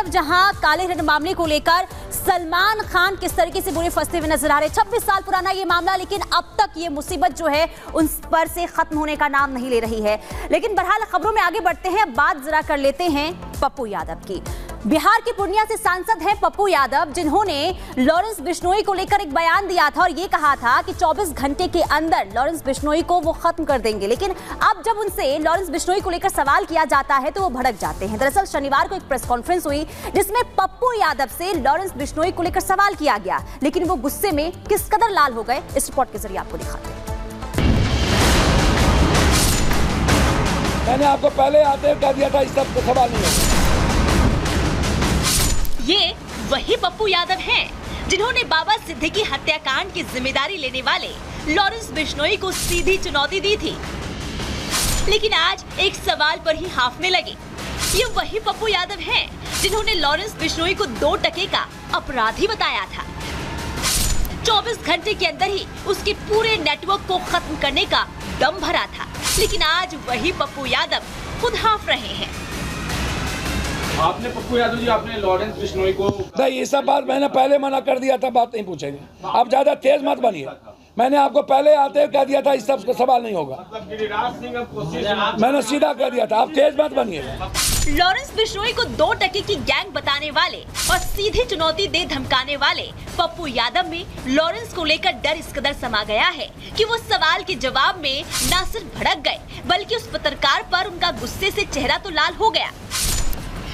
जहां काले हिरण मामले को लेकर सलमान खान किस तरीके से बुरे फंसते हुए नजर आ रहे हैं। 26 साल पुराना ये मामला, लेकिन अब तक ये मुसीबत जो है उन पर से खत्म होने का नाम नहीं ले रही है। लेकिन बहरहाल खबरों में आगे बढ़ते हैं, बात जरा कर लेते हैं पप्पू यादव की। बिहार के पूर्णिया से सांसद हैं पप्पू यादव, जिन्होंने लॉरेंस बिश्नोई को लेकर एक बयान दिया था और ये कहा था कि 24 घंटे के अंदर लॉरेंस बिश्नोई को वो खत्म कर देंगे। लेकिन अब जब उनसे लॉरेंस बिश्नोई को लेकर सवाल किया जाता है तो वो भड़क जाते हैं। दरअसल शनिवार को एक प्रेस कॉन्फ्रेंस हुई जिसमें पप्पू यादव से लॉरेंस बिश्नोई को लेकर सवाल किया गया, लेकिन वो गुस्से में किस कदर लाल हो गए, इस रिपोर्ट के जरिए आपको दिखाते हैं। मैंने आपको पहले आते कह दिया था, इस सब सवाल नहीं होगा। ये वही पप्पू यादव हैं जिन्होंने बाबा सिद्दीकी हत्याकांड की जिम्मेदारी लेने वाले लॉरेंस बिश्नोई को सीधी चुनौती दी थी, लेकिन आज एक सवाल पर ही हाफने लगे। ये वही पप्पू यादव हैं जिन्होंने लॉरेंस बिश्नोई को 2 टके का अपराधी बताया था। 24 घंटे के अंदर ही उसके पूरे नेटवर्क को खत्म करने का दम भरा था, लेकिन आज वही पप्पू यादव खुद हाफ रहे हैं। आपने पप्पू यादव जी, आपने लॉरेंस बिश्नोई को नहीं, ये सब बात मैंने पहले मना कर दिया था, बात नहीं पूछेंगे। आप ज्यादा तेज मत बनिए, मैंने आपको पहले आते कह दिया था, इस सब सवाल नहीं होगा। गिरिराज सिंह अब कोशिश मैंने सीधा कह दिया था, आप तेज मत बनिए। लॉरेंस बिश्नोई को 2 टके की गैंग बताने वाले और सीधी चुनौती दे धमकाने वाले पप्पू यादव में लॉरेंस को लेकर डर इस कदर समा गया है कि वो सवाल के जवाब में न सिर्फ भड़क गए, बल्कि उस पत्रकार पर उनका गुस्से से चेहरा तो लाल हो गया,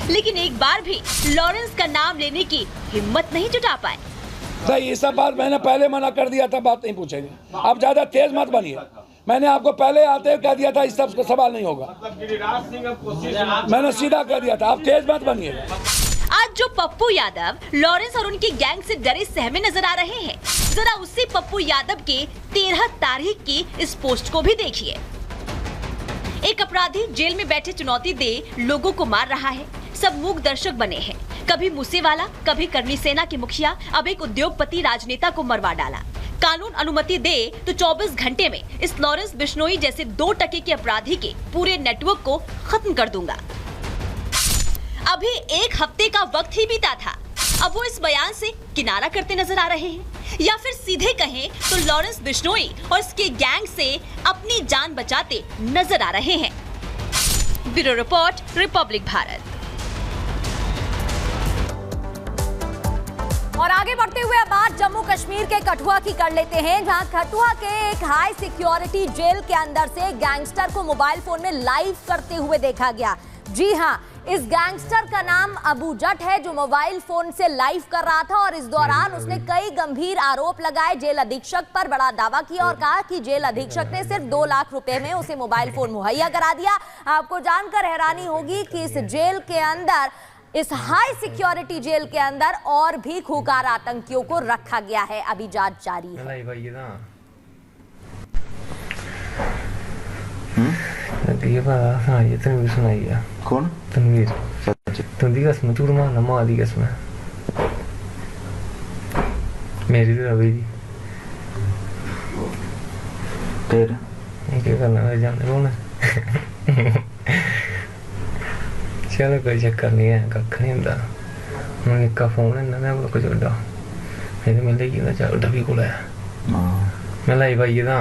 लेकिन एक बार भी लॉरेंस का नाम लेने की हिम्मत नहीं जुटा पाए। नहीं, ये सब बात मैंने पहले मना कर दिया था, बात नहीं पूछेंगे। आप ज्यादा तेज मत बनिए, मैंने आपको पहले आते कह दिया था, इस सब सवाल नहीं होगा। गिरिराज सिंह अब कोशिश मैंने सीधा कह दिया था, आप तेज मत बनिए। आज जो पप्पू यादव लॉरेंस और उनकी गैंग से डरे सहमे नजर आ रहे हैं, जरा उसी पप्पू यादव के 13 तारीख की इस पोस्ट को भी देखिए। एक अपराधी जेल में बैठे चुनौती दे लोगों को मार रहा है, सब मूक दर्शक बने हैं। कभी मूसेवाला, कभी करनी सेना के मुखिया, अब एक उद्योगपति राजनेता को मरवा डाला। कानून अनुमति दे तो 24 घंटे में इस लॉरेंस बिश्नोई जैसे 2 टके के अपराधी के पूरे नेटवर्क को खत्म कर दूंगा। अभी 1 हफ्ते का वक्त ही बीता था, अब वो इस बयान से किनारा करते नजर आ रहे हैं, या फिर सीधे कहें तो लॉरेंस बिश्नोई और इसके गैंग से अपनी जान बचाते नजर आ रहे हैं। Bureau report, Republic Bharat. और आगे बढ़ते हुए बात जम्मू कश्मीर के कठुआ की कर लेते हैं, जहां कठुआ के एक हाई सिक्योरिटी जेल के अंदर से गैंगस्टर को मोबाइल फोन में लाइव करते हुए देखा गया। जी हां, इस गैंगस्टर का नाम अबू जट है, जो मोबाइल फोन से लाइव कर रहा था और इस दौरान उसने कई गंभीर आरोप लगाए जेल अधीक्षक पर। बड़ा दावा किया और कहा कि जेल अधीक्षक ने सिर्फ 2 लाख रुपए में उसे मोबाइल फोन मुहैया करा दिया। आपको जानकर हैरानी होगी कि इस जेल के अंदर, इस हाई सिक्योरिटी जेल के अंदर और भी खूंखार आतंकियों को रखा गया है। अभी जांच जारी है। ये तनवीर सुनाई है। कौन? तनवीर। तनवीर कसम चूरमा लम्मा दी कसम मेरी तो रवि दी तेरा क्या करना है जाने दो ना। चलो कोई चक्कर नहीं है, कख नहीं होंदा। मैं एक का फोन है ना, मैं कुछ उड़ा मेरे मिल गई ना, चल डबी को है मैं लाई भाई ये ना।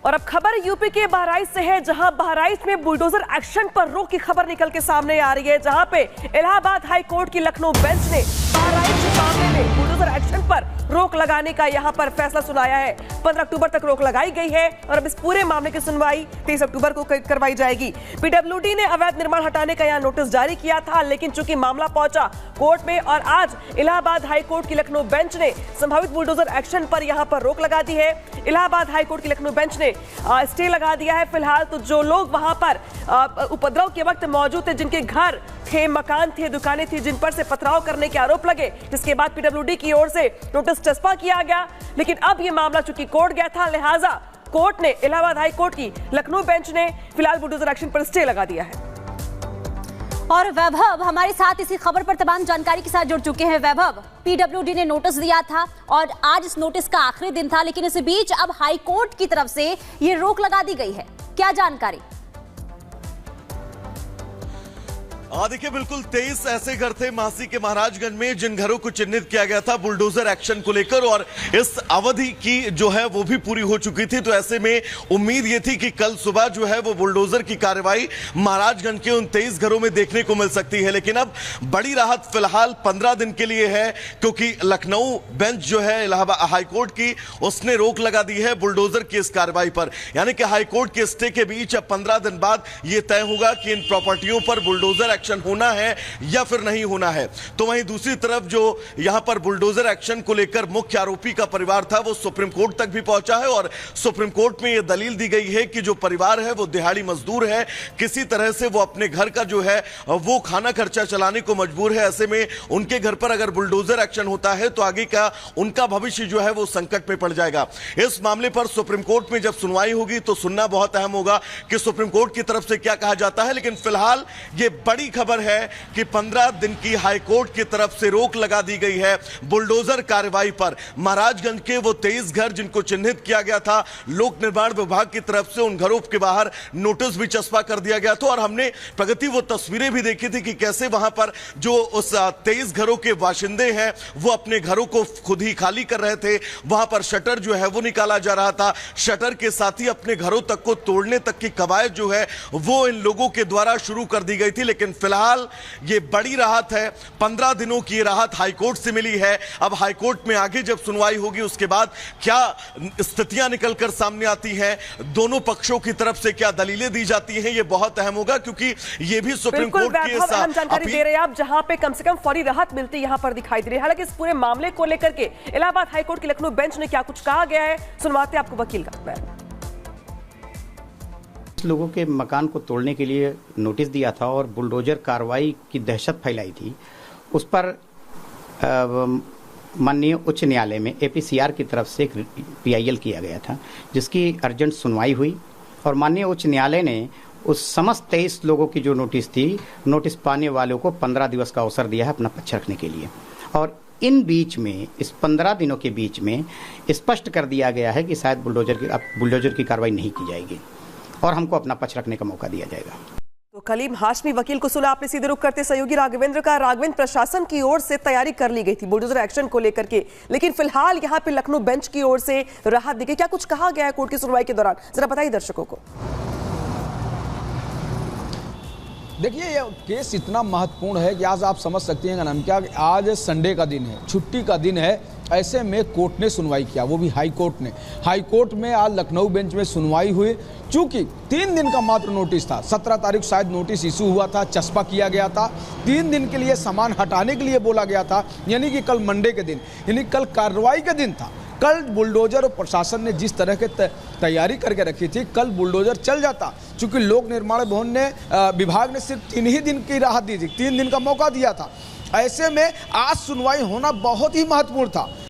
और अब खबर यूपी के बहराइच से है, जहां बहराइच में बुलडोजर एक्शन पर रोक की खबर निकल के सामने आ रही है, जहां पे इलाहाबाद हाई कोर्ट की लखनऊ बेंच ने बहराइच मामले में बुलडोजर एक्शन पर रोक लगाने का यहां पर फैसला सुनाया है। 15 अक्टूबर तक रोक लगाई गई है और अब इस पूरे मामले की सुनवाई 23 अक्टूबर को करवाई जाएगी। पीडब्ल्यूडी ने अवैध निर्माण हटाने का यहां नोटिस जारी किया था, लेकिन चूंकि मामला पहुंचा कोर्ट में और आज इलाहाबाद हाई कोर्ट की लखनऊ बेंच ने संभावित बुलडोजर एक्शन पर यहां पर रोक लगा दी है। इलाहाबाद हाई कोर्ट की लखनऊ बेंच ने स्टे लगा दिया है। फिलहाल तो जो लोग वहां पर उपद्रव के वक्त मौजूद थे, जिनके घर थे, मकान थे, दुकानें थी, जिन पर से पथराव करने के आरोप लगे, जिसके बाद पीडब्ल्यूडी की ओर से नोटिस चस्पा किया गया। लेकिन अब ये मामला चूंकि कोर्ट गया था, लिहाजा कोर्ट ने, इलाहाबाद हाई कोर्ट की लखनऊ बेंच ने फिलहाल बुलडोजर एक्शन पर स्टे लगा दिया है। और वैभव हमारे साथ इसी खबर पर तमाम जानकारी के साथ जुड़ चुके हैं। वैभव, पीडब्ल्यूडी ने नोटिस दिया था और आज इस नोटिस का आखिरी दिन था, लेकिन इस बीच अब हाई कोर्ट की तरफ से ये रोक लगा दी गई है, क्या जानकारी? देखिए बिल्कुल 23 ऐसे घर थे मासी के महाराजगंज में जिन घरों को चिन्हित किया गया था बुलडोजर एक्शन को लेकर, और इस अवधि की जो है वो भी पूरी हो चुकी थी। तो ऐसे में उम्मीद ये थी कि कल सुबह जो है वो बुलडोजर की कार्रवाई महाराजगंज के उन 23 घरों में देखने को मिल सकती है। लेकिन अब बड़ी राहत फिलहाल 15 दिन के लिए है, क्योंकि लखनऊ बेंच जो है इलाहाबाद हाईकोर्ट की, उसने रोक लगा दी है बुलडोजर की इस कार्रवाई पर। यानी कि हाईकोर्ट के स्टे के बीच अब 15 दिन बाद यह तय होगा कि इन प्रॉपर्टियों पर बुलडोजर एक्शन होना है या फिर नहीं होना है। तो वहीं दूसरी तरफ जो यहां पर बुलडोजर एक्शन को लेकर मुख्य आरोपी का परिवार था वो सुप्रीम कोर्ट तक भी पहुंचा है, और सुप्रीम कोर्ट में यह दलील दी गई है कि जो परिवार है वो दिहाड़ी मजदूर है, किसी तरह से वो अपने घर का जो है वो खाना खर्चा चलाने को मजबूर है। ऐसे में उनके घर पर अगर बुलडोजर एक्शन होता है तो आगे का उनका भविष्य जो है वो संकट में पड़ जाएगा। इस मामले पर सुप्रीम कोर्ट में जब सुनवाई होगी तो सुनना बहुत अहम होगा कि सुप्रीम कोर्ट की तरफ से क्या कहा जाता है। लेकिन फिलहाल ये बड़ी खबर है कि 15 दिन की हाईकोर्ट की तरफ से रोक लगा दी गई है बुलडोजर कार्रवाई पर। महाराजगंज के वो 23 घर जिनको चिन्हित किया गया था, लोक निर्माण विभाग की तरफ से उन घरों के बाहर नोटिस भी चस्पा कर दिया गया था, और हमने प्रगति वो तस्वीरें भी देखी थी कि कैसे वहां पर जो उस 23 घरों के बाशिंदे हैं वो अपने घरों को खुद ही खाली कर रहे थे। वहां पर शटर जो है वो निकाला जा रहा था, शटर के साथ ही अपने घरों तक को तोड़ने तक की कवायद जो है वो इन लोगों के द्वारा शुरू कर दी गई थी। लेकिन फिलहाल ये बड़ी राहत है, 15 दिनों की राहत हाईकोर्ट से मिली है। अब हाईकोर्ट में आगे जब सुनवाई होगी उसके बाद क्या स्थितियां निकलकर सामने आती हैं, दोनों पक्षों की तरफ से क्या दलीलें दी जाती हैं, ये बहुत अहम होगा, क्योंकि ये भी सुप्रीम कोर्ट की जानकारी दे रहे हैं आप, जहां पे कम से कम फौरी राहत मिलती यहां पर दिखाई दे रही है। हालांकि इस पूरे मामले को लेकर के इलाहाबाद हाईकोर्ट की लखनऊ बेंच ने क्या कुछ कहा गया है, सुनवाते आपको वकील का बयान। लोगों के मकान को तोड़ने के लिए नोटिस दिया था और बुलडोजर कार्रवाई की दहशत फैलाई थी, उस पर माननीय उच्च न्यायालय में एपीसीआर की तरफ से एक पीआईएल किया गया था, जिसकी अर्जेंट सुनवाई हुई, और माननीय उच्च न्यायालय ने उस समस्त 23 लोगों की जो नोटिस थी, नोटिस पाने वालों को 15 दिवस का अवसर दिया है अपना पक्ष रखने के लिए। और इन बीच में, इस 15 दिनों के बीच में स्पष्ट कर दिया गया है कि शायद बुलडोजर की कार्रवाई नहीं की जाएगी और हमको अपना पक्ष रखने का मौका दिया जाएगा। तो कलीम हाशमी वकील को सुना आपने। सीधे रुख करते सहयोगी राघवेंद्र का। राघवेंद्र, प्रशासन की ओर से तैयारी कर ली गई थी बुलडोजर एक्शन को लेकर के, लेकिन फिलहाल यहाँ पे लखनऊ बेंच की ओर से राहत दी गई, क्या कुछ कहा गया है कोर्ट की सुनवाई के दौरान, जरा बताइए दर्शकों को। देखिए, ये केस इतना महत्वपूर्ण है कि आज आप समझ सकते हैं अनामिका, आज संडे का दिन है, छुट्टी का दिन है, ऐसे में कोर्ट ने सुनवाई किया, वो भी हाई कोर्ट ने। हाई कोर्ट में आज लखनऊ बेंच में सुनवाई हुई। चूंकि 3 दिन का मात्र नोटिस था, 17 तारीख शायद नोटिस इशू हुआ था, चस्पा किया गया था, 3 दिन के लिए सामान हटाने के लिए बोला गया था, यानी कि कल मंडे के दिन, यानी कल कार्रवाई के दिन था। कल बुलडोजर और प्रशासन ने जिस तरह के तैयारी करके रखी थी, कल बुलडोजर चल जाता। चूंकि लोक निर्माण भवन ने विभाग ने सिर्फ 3 ही दिन की राहत दी थी, 3 दिन का मौका दिया था। ऐसे में आज सुनवाई होना बहुत ही महत्वपूर्ण था।